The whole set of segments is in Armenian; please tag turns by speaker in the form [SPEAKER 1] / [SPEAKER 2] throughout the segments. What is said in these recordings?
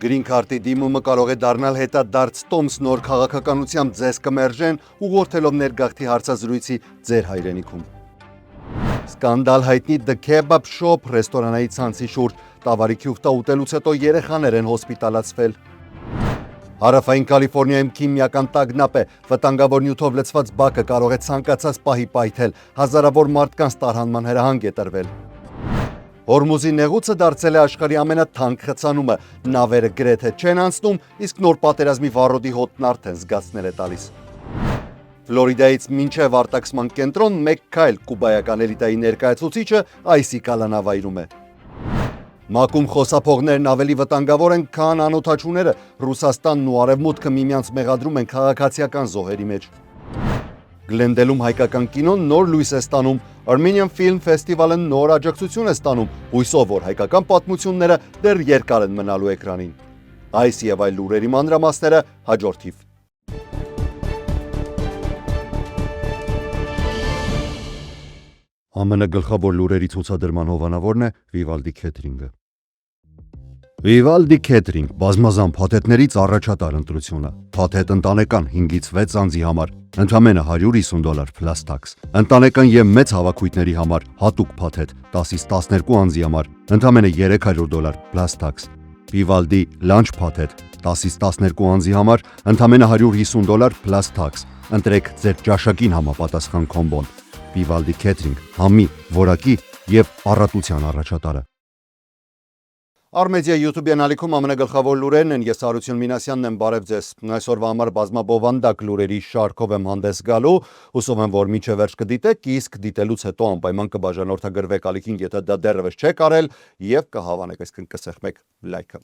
[SPEAKER 1] Green Card-ի դիմումը կարող է դառնալ հետադարձ տոմս նոր քաղաքականությամբ ձեզ կմերժեն ուղղորդելով ներգաղթի հարցազրույցի ձեր հայրենիքում։ Սկանդալ հայտնի The Kebab Shop ռեստորանայի ցանցի շուրջ տավարի քյուֆտա ուտելուց հետո երեխաներ են հոսպիտալացվել։ Հարավային Կալիֆոռնիայում քիմիական տագնապ է, վտանգավոր նյութով լցված բակը կարող է ցանկացած պահի պայթել, հազարավոր մարդկանց տարհանման հրահանգ է տրվել։ Հորմուզի նեղուցը դարձել է աշխարհի ամենաթանկ խցանումը, նավերը գրեթե չեն անցնում, իսկ նոր պատերազմի վառոդի հոտն արդեն զգացնել է տալիս։ Ֆլորիդայից մինչև արտաքսման կենտրոն մեկ քայլ կուբայական էլիտայի ներկայացուցիչը այսի կալանավայրում է։ Մակում խոսափողներն ավելի վտանգավոր են, քան անօթաչուները, Ռուսաստանն ու Արևմուտքը միմյանց մեղադրում են քաղաքացիական զոհերի մեջ։ Գլենդելում հայկական կինոն նոր լույս է ստանում, Armenian Film Festival-ը նոր աջակցություն է ստանում, հույսով, որ հայկական պատմությունները դեռ երկար են մնալու էկրանին։ Այս եւ այլ լուրերի մանրամասները հաջորդիվ։ ԱՄՆ գլխավոր լուրերի ցուցադրման հովանավորն է Vivaldi Catering-ը։ Vivaldi Catering բազմազան փաթեթներից առաջատար ընտրությունը։ Փաթեթ ընտանեկան 5-ից 6 անձի համար ընդամենը $150 plus tax։ Ընտանեկան եւ մեծ հավաքույթների համար հատուկ փաթեթ 10-ից 12 անձի համար ընդամենը $300 plus tax։ Vivaldi Lunch փաթեթ 10-ից 12 անձի համար ընդամենը $150 plus tax։ Ընտրեք ձեր ճաշակին համապատասխան կոմբոն։ Vivaldi Catering համի, որակի եւ առատության առաջատարը։ Արմեդիա YouTube-յան ալիքում ամենագլխավոր լուրերն են, ես Հարություն Մինասյանն եմ, բարև ձեզ։ Այսօրվա համար բազմաբովանդակ լուրերի շարքով եմ հանդես գալու, հուսով եմ, որ մինչև վերջ կդիտեք, իսկ դիտելուց հետո անպայման կբաժանորդագրվեք ալիքին, եթե դա դեռևս չեք արել, եւ կհավանեք, այսինքն կսեղմեք լայքը։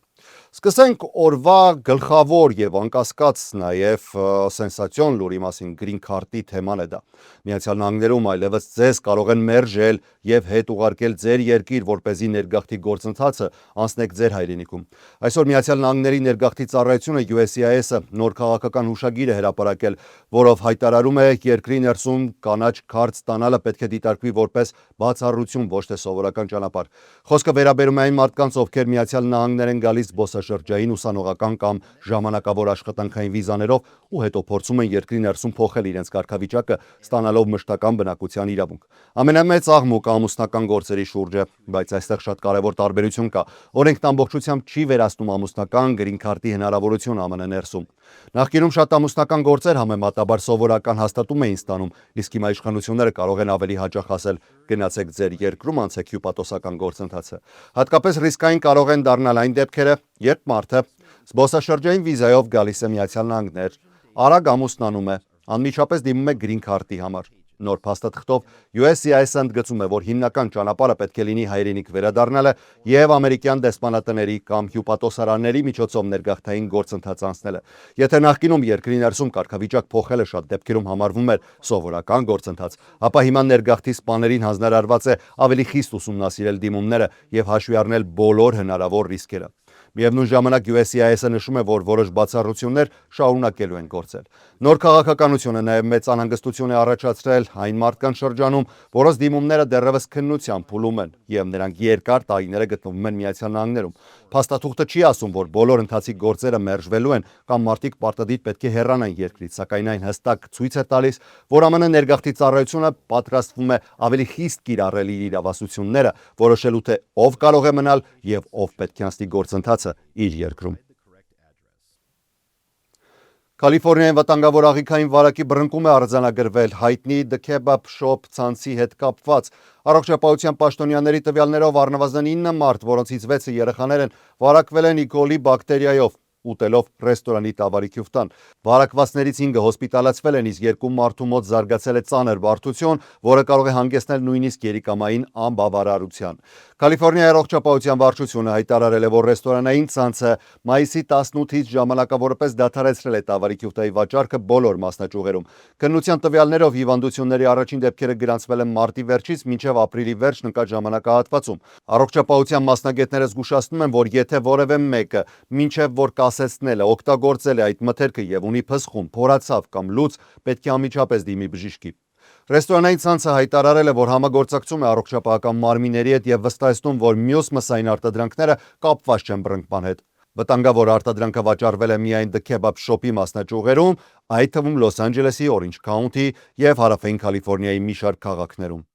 [SPEAKER 1] Սկսենք օրվա գլխավոր եւ անկասկած նաեւ սենսացիոն լուրի մասին, Green Card-ի թեման է դա։ Միացյալ Նահանգներում այլևս ձեզ կարող են մերժել եւ հետ ուղարկել ձեր երկիր, որպեսզի ներգաղթի գործընթացը անցնեք ձեր հայրենիքում։ Այսօր Միացյալ Նահանգների ներգաղթի ծառայությունը USCIS-ը նոր քաղաքական հուշագիր է հրապարակել, որով հայտարարում է երկրի ներսում կանաչ քարտ ստանալը պետք է դիտարկվի որպես բացառություն, ոչ թե սովորական ճանապարհ։ Խոսքը վերաբերում է այն մարդկանց, ովքեր Միացյալ Նահանգներ են գալիս զբոսաշրջային, ուսանողական կամ ժամանակավոր աշխատանքային վիզաներով ու հետո փորձում են երկրի ներսում փոխել իրենց կարգավիճակը, ստանալով մշտական բնակության իրավունք։ Ամենամեծ աղմուկը ամուսնական գործերի շուրջ է, բայց այստեղ շատ կարևոր տարբերություն կա։ Օրենքն ամբողջությամբ չի վերացնում ամուսնական Green Card-ի հնարավորություն ԱՄՆ ներսում։ Նախկինում շատ ամուսնական գործեր համեմատաբար սովորական հաստատում էին ստանում, իսկ հիմա իշխանությունները կարող են ավելի հաճախ ասել գնացեք ձեր երկրում, անցեք հյուպատոսական գործընթացը։ Հատկապես ռիսկային կարող են դառնալ այն դեպքերը, երբ մարդը զբոսաշրջային վիզայով գալիս է Միացյալ Նահանգներ, արագ ամուսնանում է, անմիջապես դիմում է Green Card-ի համար։ Նոր փաստաթղթով USCIS-ը ընդգծում է, որ հիմնական ճանապարհը պետք է լինի հայրենիք վերադառնալը եւ ամերիկյան դեսպանատների կամ հյուպատոսարանների միջոցով ներգաղթային գործընթաց անցնելը։ Եթե նախկինում երկրի ներսում կարգավիճակ փոխելը շատ դեպքերում համարվում էր սովորական գործընթաց, ապա հիմա ներգաղթի սպաներին հանձնարարված է ավելի խիստ ուսումնասիրել դիմումները եւ հաշվի առնել բոլոր հնարավոր ռիսկերը։ Միևնույն ժամանակ USCIS-ը նշում է, որ որոշ բացառություններ շարունակելու են գործել։ Նոր քաղաքականությունը նաև մեծ անհանգստություն է առաջացրել այն մարդկանց շրջանում, որոնց դիմումները դեռևս քննության փուլում են, եւ նրանք երկար տարիներ գտնվում են Միացյալ Նահանգներում։ Փաստաթուղթը չի ասում, որ բոլոր ընթացիկ գործերը մերժվելու են կամ մարդիկ պարտադիր պետք է հեռանան երկրից, սակայն այն հստակ ցույց է տալիս, որ ԱՄՆ ներգաղթի ծառայությունը պատրաստվում է ավելի խիստ կիրառել իր իրավասությունները, որոշելու թե ով կարող է մնալ եւ ով պետք է անցնի գործընթացը իր երկրում։ Կալիֆոռնիայի վտանգավոր աղիքային վարակի բռնկում է արձանագրվել հայտնի The Kebab Shop ցանցի հետ կապված։ Առողջապահության պաշտոնյաների տվյալներով առնվազն 9 մարդ, որոնցից 6-ը երեխաներ են, վարակվել են E. coli բակտերիայով, ուտելով ռեստորանի տավարի քյուֆտան։ Վարակվածներից 5-ը հոսպիտալացվել են, իսկ 2 մարդու մոտ զարգացել է ծանր բարդություն, որը կարող է հանգեցնել նույնիսկ երիկամային անբավարարության։ Կալիֆոռնիայի առողջապահության վարչությունը հայտարարել է, որ ռեստորանային ցանցը մայիսի 18-ից ժամանակավորապես դադարեցրել է տավարի քյուֆտայի վաճառքը բոլոր մասնաճյուղերում։ Քննության տվյալներով հիվանդությունների առաջին դեպքերը գրանցվել են մարտի վերջից մինչև ապրիլի վերջն ընկած ժամանակահատվածում։ Առողջապահության մասնագետները զգուշացնում են, որ եթե որևէ մեկը մինչև որ կասեցնել է, օգտագործել է այդ մթերքը եւ ունի փսխում, փորացավ կամ լուծ, պետք է անմիջապես դիմի բժշկի։ Ռեստորանային ցանցը հայտարարել է, որ համագործակցում է առողջապահական մարմինների հետ եւ վստահեցնում, որ մյուս մսային արտադրանքները կապված չեն բռնկման հետ։ Վտանգավոր արտադրանքը վաճառվել է միայն The Kebab Shop-ի մասնաճյուղերում, այդ թվում Լոս Անջելեսի, Orange County և Հարավային Կալիֆոռնիայի մի շարք քաղաքներում։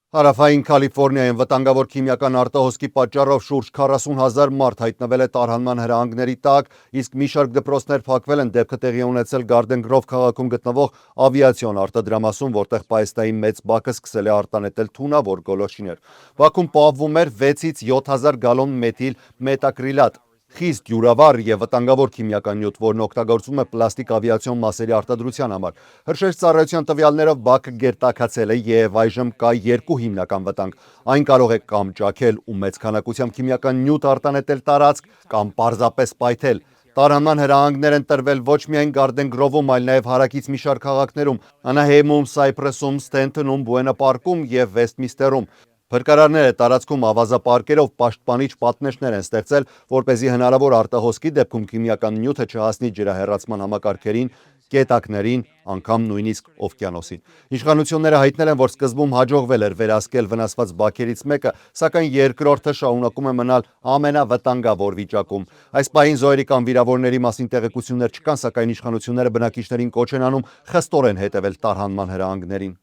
[SPEAKER 1] Հարավային Կալիֆոռնիայում վտանգավոր քիմիական արտահոսքի պատճառով շուրջ 40,000 մարդ հայտնվել է տարհանման հրահանգների տակ, իսկ մի շարք դպրոցներ փակվել են, դեպքը տեղի է ունեցել Garden Grove քաղաքում գտնվող ավիացիոն արտադրամասում, որտեղ պայստայի մեծ բակը սկսել է արտանետել թունավոր գոլորշիներ։ Բաքում պահվում էր 6-ից 7,000 գալոն մեթիլ մետակրիլատ, խիստ դյուրավառ և վտանգավոր քիմիական նյութ, որն օգտագործվում է պլաստիկ ավիացիոն մասերի արտադրության համար։ Հրշեջ ծառայության տվյալներով բակը գերտաքացել է և այժմ կա երկու հիմնական վտանգ։ Այն կարող է կամ ճաքել ու մեծ քանակությամբ քիմիական նյութ արտանետել տարածք, կամ պարզապես պայթել։ Տարհանման հրահանգներ են տրվել ոչ միայն Garden Grove-ում, այլ նաև հարակից մի շարք քաղաքներում՝ Անահեյմում, Սայփրեսում, Սթենթոնում, Բուենա Պարկում և Վեսթմինսթերում։ Փրկարարները տարածքում ավազապարկերով պաշտպանիչ պատնեշներ են ստեղծել, որպեսզի հնարավոր արտահոսքի դեպքում քիմիական նյութը չհասնի ջրահեռացման համակարգերին, կետակներին, անգամ նույնիսկ օվկիանոսին։ Իշխանությունները հայտնել են, որ սկզբում հաջողվել էր վերահսկել վնասված բաքերից մեկը, սակայն երկրորդը շարունակում է մնալ ամենավտանգավոր վիճակում։ Այս պահին զոհերի կամ վիրավորների մասին տեղեկություններ չկան, սակայն իշխանությունները բնակիչներին կոչ են անում խստորեն հետևել տարհանման հրահանգներին։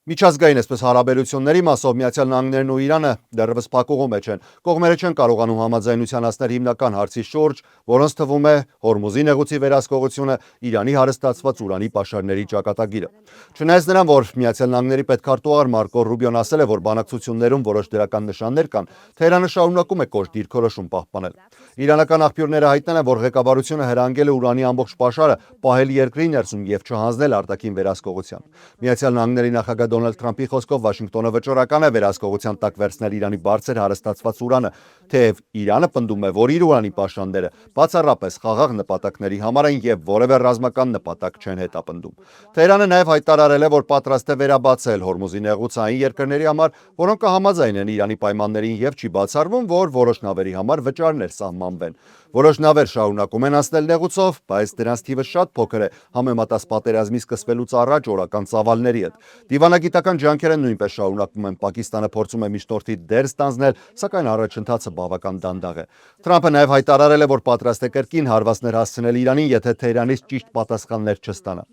[SPEAKER 1] Միջազգային այսպես հարաբերությունների մասով Միացյալ Նահանգներն ու Իրանը դեռևս փակուղու մեջ են։ Կողմերը չեն կարողանում համաձայնության հասնել հիմնական հարցի շուրջ, որոնց թվում է Հորմուզի նեղուցի վերահսկողությունը, Իրանի հարստացված ուրանի պաշարների ճակատագիրը։ Չնայած նրան, որ Միացյալ Նահանգների պետքարտուղար Մարկո Ռուբիոն ասել է, որ բանակցություններում որոշ դրական նշաններ կան, Թեհրանը շարունակում է կոշտ դիրքորոշում պահպանել։ Իրանական աղբյուրները հայտնել են, որ ղեկավարությունը հրահանգել է ուրանի ամբողջ պաշարը պահել երկրի ներսում և չհանձնել արտաքին վերահսկողության։ Միացյալ Նահանգների նախագահ Դոնալդ Թրամփի խոսքով Վաշինգտոնը վճռական է վերահսկողության տակ վերցնել Իրանի բարձր հարստացված ուրանը, թեև Իրանը պնդում է, որ իր ուրանի պաշարները բացառապես խաղաղ նպատակների համար են և որևէ ռազմական նպատակ չեն հետապնդում։ Թեհրանը նաև հայտարարել է, որ պատրաստ է վերաբացել Հորմուզի նեղուցը այն երկրների համար, որոնք կհամաձայնեն Իրանի պայմաններին և չի բացառվում, որ որոշ նավերի համար վճարներ սահմանվեն։ Որոշ նավեր շարունակում են անցնել նեղուցով, բայց դրանց թիվը շատ փոքր է համեմատած պատերազմի սկսվելուց առաջ օրական ծավալների հետ։ Դիվանագիտական ջանքերը նույնպես շարունակվում են։ Պակիստանը փորձում է միջնորդի դեր ստանձնել, սակայն առաջընթացը բավական դանդաղ է։ Թրամփը նաև հայտարարել է, որ պատրաստ է կրկին հարվածներ հասցնել Իրանին, եթե Թեհրանից ճիշտ պատասխաններ չստանա։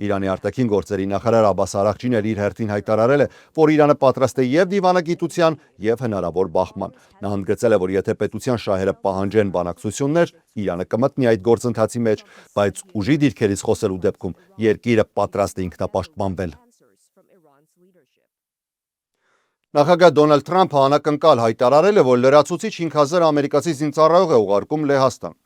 [SPEAKER 1] Իրանի արտաքին գործերի նախարար Աբբաս Արաղչին իր հերթին հայտարարել է, որ Իրանը պատրաստ է և դիվանագիտության, և հնարավոր բախման։ Նա ընդգծել է, որ եթե պետության շահերը պահանջեն բանակցություններ, Իրանը կմտնի այդ գործընթացի մեջ, բայց ուժի դիրքերից խոսելու դեպքում երկիրը պատրաստ է ինքնապաշտպանվել։ Նախագահ Դոնալդ Թրամփը անակնկալ հայտարարել է, որ լրացուցիչ 5,000 ամերիկացի զինծառայող է ուղարկում Լեհաստան։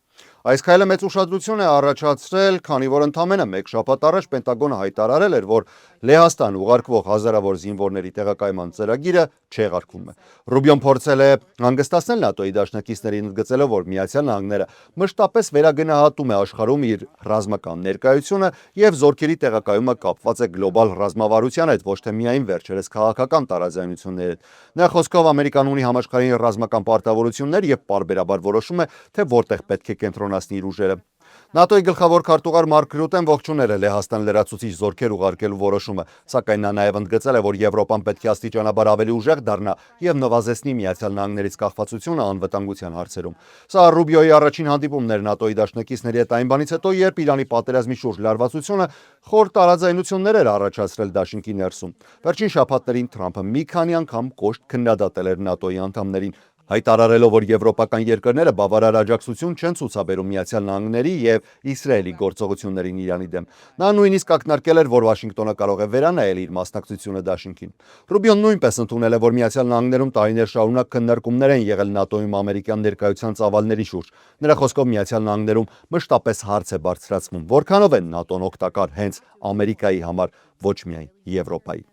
[SPEAKER 1] Այս քայլը մեծ ուշադրություն է առաջացրել, քանի որ ընդամենը մեկ շաբաթ առաջ Պենտագոնը հայտարարել էր, որ Լեհաստան ուղարկվող հազարավոր զինվորների տեղակայման ծրագիրը չեղարկվում է։ Ռուբիոն փորձել է հանգստացնել ՆԱՏՕ-ի դաշնակիցներին, ընդգծելով, որ Միացյալ Նահանգները մշտապես վերագնահատում է աշխարհում իր ռազմական ներկայությունը և զորքերի տեղակայումը կապված է գլոբալ ռազմավարության հետ, ոչ թե միայն վերջերս քաղաքական տարաձայնությունների հետ։ Նրա խոսքով Ամերիկան ունի համաշխարհային ռազմական պարտավորություններ և պարբերաբար որոշում է, թե որտեղ պետք է կենտրոնացնի իր ուժերը։ ՆԱՏՕ-ի գլխավոր քարտուղար Մարկ Ռյուտեն ողջունել է Լեհաստան լրացուցիչ զորքեր ուղարկելու որոշումը, սակայն նա նաև ընդգծել է, որ Եվրոպան պետք է աստիճանաբար ավելի ուժեղ դառնա և նվազեցնի Միացյալ Նահանգներից կախվածությունը անվտանգության հարցերում։ Սա Ռուբիոյի առաջին հանդիպումն էր ՆԱՏՕ-ի դաշնակիցների հետ այն բանից հետո, երբ Իրանի պատերազմի շուրջ լարվածությունը խոր տարաձայնություններ էր առաջացրել դաշինքի ներսում։ Վերջին շաբաթներին Թրամփը մի քանի անգամ կոշտ քննադատել էր ՆԱՏՕ-ի անդամներին, հայտարարելով, որ եվրոպական երկրները բավարար աջակցություն չեն ցուցաբերում Միացյալ Նահանգների և Իսրայելի գործողություններին Իրանի դեմ։ Նա նույնիսկ ակնարկել էր, որ Վաշինգտոնը կարող է վերանայել իր մասնակցությունը դաշինքին։ Ռուբիոն նույնպես ընդունել է, որ Միացյալ Նահանգներում տարիներ շարունակ քննարկումներ են եղել ՆԱՏՕ-ում ամերիկյան ներկայության ծավալների շուրջ։ Նրա խոսքով Միացյալ Նահանգներում մշտապես հարց է բարձրացվում, որքանով է ՆԱՏՕ-ն օգտակար հենց Ամերիկայի համար, ոչ միայն Եվրոպայի։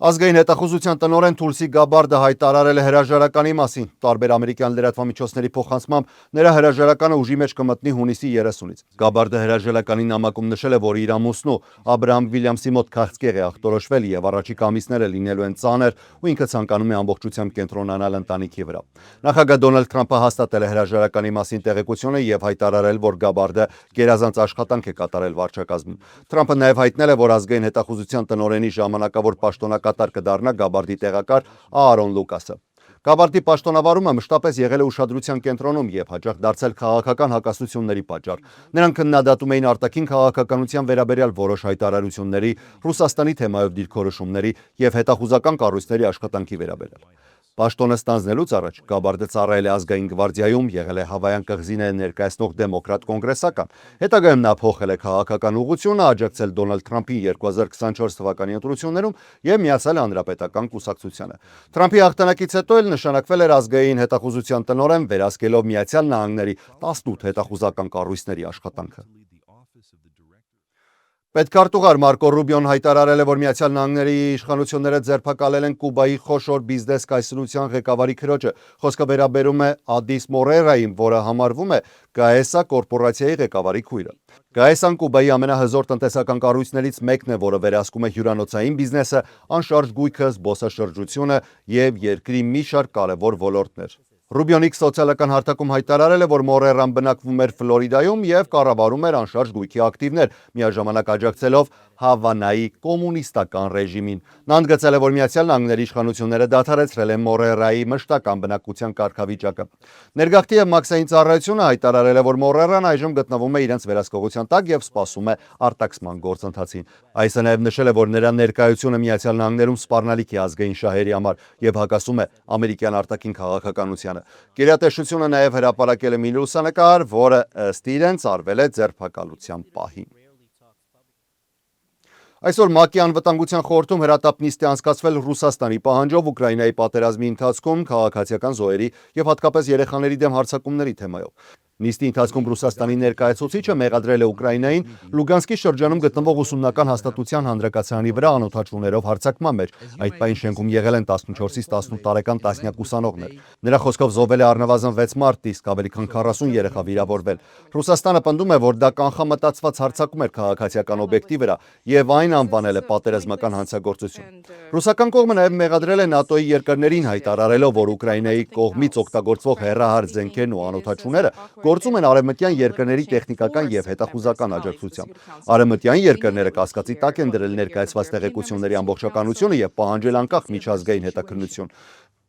[SPEAKER 1] Ազգային հետախուզության տնօրեն Թուլսի Գաբարդը հայտարարել է հրաժարականի մասին։ Տարբեր ամերիկյան լրատվամիջոցների փոխանցմամբ նրա հրաժարականը ուժի մեջ կմտնի հունիսի 30-ից։ Գաբարդը հրաժարականի նամակում նշել է, որ իր ամուսնու Աբրահամ Վիլյամսի մոտ քաղցկեղ է ախտորոշվել և առաջիկա ամիսները լինելու են ծանր, ու ինքը ցանկանում է ամբողջությամբ կենտրոնանալ ընտանիքի վրա։ Նախագահ Դոնալդ Թրամփը հաստատել է հրաժարականի մասին տեղեկությունը և հայտարարել, որ Գաբարդը գերազանց աշխատանք է կատարել վարչակազմում։ Թրամփը նաև հայտնել է, որ ազգային հետախուզության տնօրենի ժամանակավոր պաշտոնակատար տեղակատար կդառնա Գաբարդի տեղակար Аарոն Լուկասը։ Գաբարդի պաշտոնավարումը մշտապես եղել է ուշադրության կենտրոնում եւ հաճախ դարձել քաղաքական հակասությունների պատճառ։ Նրանք քննադատում էին արտաքին քաղաքականության վերաբերյալ որոշ հայտարարությունների, Ռուսաստանի թեմայով դիրքորոշումների եւ հետախուզական կառույցների աշխատանքի վերաբերյալ։ Պաշտոնը ստանձնելուց առաջ Գաբարդը ծառայել է ազգային գվարդիայում, եղել է Հավայան կղզին ներկայացնող դեմոկրատ կոնգրեսական։ Հետագայում նա փոխել է քաղաքական ուղղությունը, աջակցել Դոնալդ Թրամփին 2024 թվականի ընտրություններում եւ միացել Հանրապետական կուսակցությանը։ Թրամփի հաղթանակից հետո էլ նշանակվել էր ազգային հետախուզության տնօրեն, վերահսկելով Միացյալ Նահանգների 18 հետախուզական կառույցների աշխատանքը։ Պետքարտուղար Մարկո Ռուբիոն հայտարարել է, որ Միացյալ Նահանգների իշխանությունները ձերբակալել են Կուբայի խոշոր բիզնես կայսրության ղեկավարի քրոջը։ Խոսքը վերաբերում է Ադիս Մորերային, որը համարվում է Գաեսա կորպորացիայի ղեկավարի քույրը։ Գաեսան Կուբայի ամենահզոր տնտեսական կառույցներից մեկն է, որը վերահսկում է հյուրանոցային բիզնեսը, անշարժ գույքը, զբոսաշրջությունը եւ երկրի մի շարք կարևոր ոլորտներ։ Ռուբիոն X սոցիալական հարթակում հայտարարել է, որ Մորերան բնակվում էր Ֆլորիդայում եւ կառավարում էր անշարժ գույքի ակտիվներ, միաժամանակ աջակցելով Հավանայի կոմունիստական ռեժիմին։ Նա ընդգծել է, որ Միացյալ Նահանգների իշխանությունները դադարեցրել են Մորերայի մշտական բնակության կարգավիճակը։ Ներգաղթի եւ մաքսային ծառայությունը հայտարարել է, որ Մորերան այժմ գտնվում է իրենց վերահսկողության տակ եւ սպասում է արտաքսման գործընթացին։ Այսը նաեւ նշել է, որ նրա ներկայությունը Միացյալ Նահանգներում սպառնալիք է ազգային շահերի համար եւ հակասում է ամերիկյան արտաքին քաղաքականությանը։ Գերատեսչությունը նաեւ հրապարակել է մի լուսանկար, որը ըստ իրենց արվել է ձերբակալության պահին։ Այսօր ՄԱԿ-ի անվտանգության խորհրդում հրատապ նիստ է անցկացվել Ռուսաստանի պահանջով Ուկրաինայի պատերազմի ընթացքում քաղաքացիական զոհերի եւ հատկապես երեխաների դեմ հարձակումների թեմայով։ Նիստի ընթացքում Ռուսաստանի ներկայացուցիչը մեղադրել է Ուկրաինային Լուգանսկի շրջանում գտնվող ուսումնական հաստատության հանրակացարանի վրա անօթաչուներով հարձակման մեջ։ Այդ պահին շենքում եղել են 14-ից 18 տարեկան տասնյակ ուսանողներ։ Նրա խոսքով զոհվել է առնվազն 6 մարդ, իսկ ավելի քան 40 երեխա վիրավորվել։ Ռուսաստանը պնդում է, որ դա կանխամտածված հարձակում էր քաղաքացիական օբյեկտի վրա եւ այն անվանել է պատերազմական հանցագործություն։ Ռուսական կողմը նաեւ մեղադրել է ՆԱՏՕ-ի երկրներին, հայտարարելով, որ Ուկրաինայի կողմից օգտագործվող հեռահար զենքերն ու անօթաչուները գործում են արևմտյան երկրների տեխնիկական եւ հետախուզական աջակցությամբ։ Արևմտյան երկրները կասկածի տակ են դրել ներկայացված տեղեկությունների ամբողջականությունը եւ պահանջել անկախ միջազգային հետաքննություն։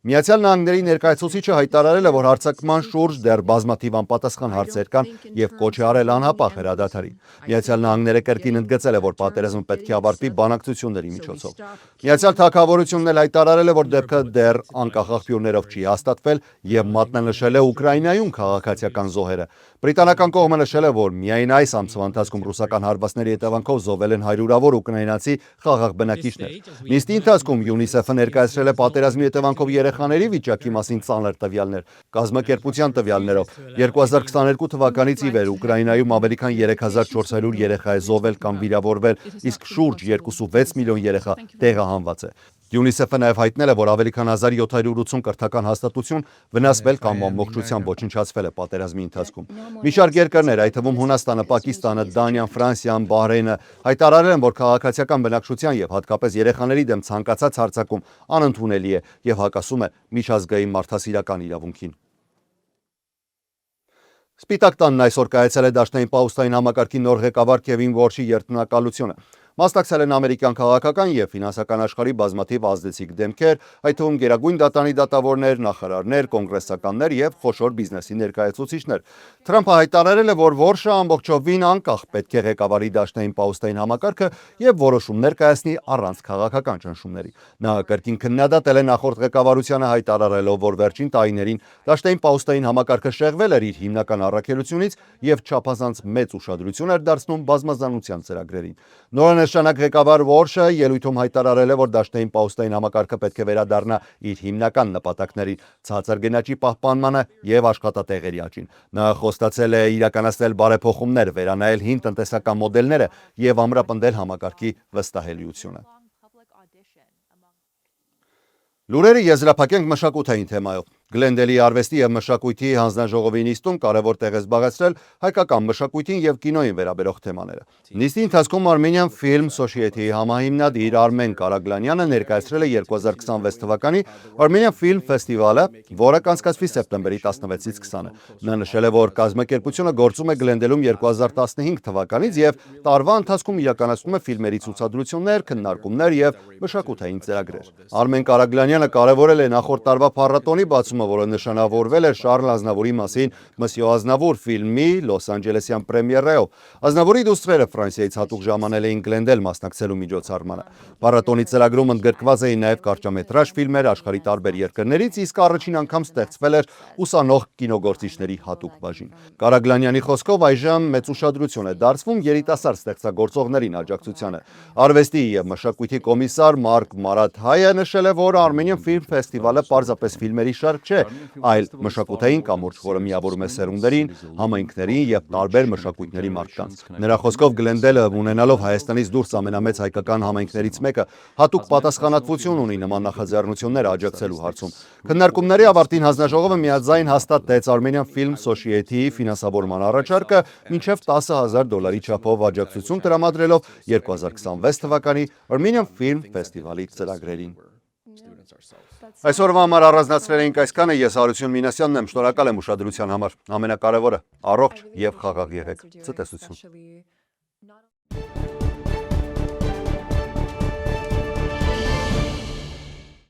[SPEAKER 1] Միացյալ Նահանգների ներկայացուցիչը հայտարարել է, որ հարձակման շուրջ դեռ բազմաթիվ անպատասխան հարցեր կան եւ կոչ է արել անհապաղ հրադադարի։ Միացյալ Նահանգները կրկին ընդգծել է, որ պատերազմը պետք է ավարտվի բանակցությունների միջոցով։ Միացյալ Թագավորությունն էլ հայտարարել է, որ դեպքը դեռ անկախ աղբյուրներով չի հաստատվել եւ մատնանշել է Ուկրաինայում քաղաքացիական զոհերը։ Բրիտանական կողմը նշել է, որ միայն այս ամսվա ընթացքում ռուսական հարվածների հետևանքով զոհվել են հարյուրավոր ուկրաինացի խաղաղ բնակիչներ։ Նիստի ընթացքում ՅՈՒՆԻՍԵՖ-ը ներկայացրել է պատերազմի հետևանքով երեխաների վիճակի մասին ծանր տվյալներ։ Կազմակերպության տվյալներով 2022 թվականից ի վեր Ուկրաինայում ավելի քան 3400 երեխա է զոհվել կամ վիրավորվել, իսկ շուրջ 2.6 միլիոն երեխա տեղահանված է։ ՅՈՒՆԻՍԵՖ-ը նաև հայտնել է, որ ավելի քան 1780 կրթական հաստատություն վնասվել կամ ամբողջությամբ ոչնչացվել է պատերազմի ընթացքում։ Մի շարք երկրներ, այդ թվում Հունաստանը, Պակիստանը, Դանիան, Ֆրանսիան, Բահրեյնը հայտարարել են, որ քաղաքացիական բնակչության եւ հատկապես երեխաների դեմ ցանկացած հարձակում անընդունելի է եւ հակասում է միջազգային մարդասիրական իրավունքին։ Սպիտակ տանն այսօր կայացել է Դաշնային պահուստային համակարգի նոր ղեկավար Քևին Վորշի երդմնակալությունը։ Մասնակցել են ամերիկյան քաղաքական եւ ֆինանսական աշխարհի բազմաթիվ ազդեցիկ դեմքեր, այդ թվում Գերագույն դատարանի դատավորներ, նախարարներ, կոնգրեսականներ եւ խոշոր բիզնեսի ներկայացուցիչներ։ Թրամփը հայտարարել է, որ Վորշը ամբողջովին անկախ պետք է ղեկավարի Դաշնային պահուստային համակարգը եւ որոշումներ կայացնի առանց քաղաքական ճնշումների։ Նա կրկին քննադատել է նախորդ ղեկավարությանը, հայտարարելով, որ վերջին տարիներին Դաշնային պահուստային համակարգը շեղվել էր իր հիմնական առաքելությունից եւ չափազանց մեծ ուշադրություն էր դարձնում բազմազանության ծրագրերին։ Նորանշանակ ղեկավար Վորշը ելույթում հայտարարել է, որ Դաշնային պահուստային համակարգը պետք է վերադառնա իր հիմնական նպատակներին՝ ցածր գնաճի պահպանմանը եւ աշխատատեղերի աճին։ Նա խոստացել է իրականացնել բարեփոխումներ, վերանայել հին տնտեսական մոդելները եւ ամրապնդել համակարգի վստահելիությունը։ Լուրերը եզրափակենք մշակութային թեմայով։ Գլենդելի արվեստի և մշակույթի հանձնաժողովի նիստում կարևոր տեղ է զբաղեցրել հայկական մշակույթին և կինոյին վերաբերող թեմաները։ Նիստի ընթացքում Armenian Film Society-ի համահիմնադիր Արմեն Կարագլանյանը ներկայացրել է 2026 թվականի Armenian Film Festival-ը, որը կանցկացվի սեպտեմբերի 16-ից 20-ը։ Նա նշել է, որ կազմակերպությունը գործում է Գլենդելում 2015 թվականից և տարվա ընթացքում իրականացնում է ֆիլմերի ցուցադրություններ, քննարկումներ և մշակութային ծրագրեր։ Արմեն Կարագլանյանը կարևորել է նախորդ տարվա փառատոնի բացումը, որը նշանավորվել էր Շարլ Ազնավուրի մասին «Մսյո Ազնավուր» ֆիլմի Լոս Անջելեսյան պրեմիերայով։ Ազնավուրի դուստրերը Ֆրանսիայից հատուկ ժամանել էին Գլենդել մասնակցելու միջոցառմանը։ Փառատոնի ծրագրում ընդգրկված էին նաև կարճամետրաժ ֆիլմեր աշխարհի տարբեր երկրներից, իսկ առաջին անգամ ստեղծվել էր ուսանող կինոգործիչների հատուկ բաժին։ Կարագլանյանի խոսքով այժմ մեծ ուշադրություն է դարձվում երիտասարդ ստեղծագործողներին աջակցությանը։ Արվեստի և մշակույթի կոմիսար Մարկ Մարաթհայը նշել է, որ Armenian Film Festival-ը պարզապես ֆիլմերի շարք չէ, այլ մշակութային կամուրջ, որը միավորում է սերունդերին, համայնքներին և տարբեր մշակույթների մարդկանց։ Նրա խոսքով Գլենդելը, ունենալով Հայաստանից դուրս ամենամեծ հայկական համայնքներից մեկը, հատուկ պատասխանատվություն ունի նման նախաձեռնություններ աջակցելու հարցում։ Քննարկումների ավարտին հանձնաժողովը միաձայն հաստատեց Armenian Film Society-ի ֆինանսավորման առաջարկը մինչև $10,000 չափով աջակցություն տրամադրելով 2026 թվականի Armenian Film Festival-ի ծրագրերին։ Այսօրվա համար առանձնացրել էինք այսքանը, ես Հարություն Մինասյանն եմ, շնորհակալ եմ ուշադրության համար, ամենակարևորը՝ առողջ և խաղաղ եղեք, ցտեսություն։